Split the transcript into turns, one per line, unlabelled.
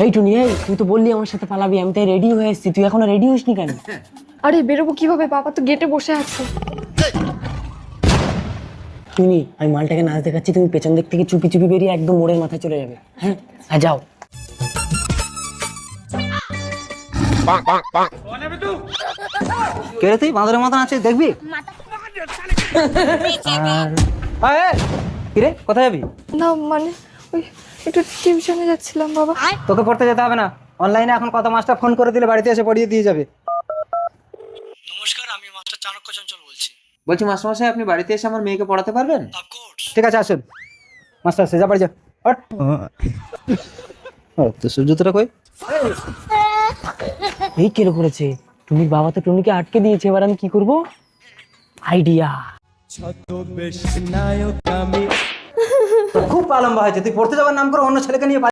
এই টুনি, এই তুই তো বললি আমার সাথে পালাবি, আমি তাই রেডি হয়ে এসেছি, তুই এখনো রেডি হসনি কেন?
আরে বেরোবো কিভাবে, বাবা তো গেটে বসে আছে।
টুনি, আমি মালটাকে নাচ দেখাচ্ছি, তুমি পেছন দিক থেকে চুপি চুপি বেরিয়ে একদম মোড়ের মাথায় চলে যাবে। হ্যাঁ হ্যাঁ, যাও।
কে রে তুই বাঁদরের মতন আছে দেখবি? কিরে কোথায় যাবি?
না মানে ওই একটু টিউশনে যাচ্ছিলাম বাবা।
তোকে পড়তে যেতে হবে না, অনলাইনে এখন কত মাস্টার ফোন করে দিলে বাড়িতে এসে পড়িয়ে দিয়ে যাবে।
নমস্কার, আমি মাস্টার চাণক্য চঞ্চল বলছি।
বলছি মাস্টারমশাই আপনি বাড়িতে এসে আমার মেয়েকে পড়াতে পারবেন?
অফকোর্স।
ঠিক আছে আসুন। মাস্টার সেজা বাড়ি যা। হট। তো সূর্যটা কই?
এই কেলো করেছে, টুনির বাবা তো টুনিকে আটকে দিয়েছে, এবার আমি কি করব? আইডিয়া।
খুব লম্বা হয়েছে, তুই পড়তে যাওয়ার নাম করে অন্য ছেলেকে নিয়ে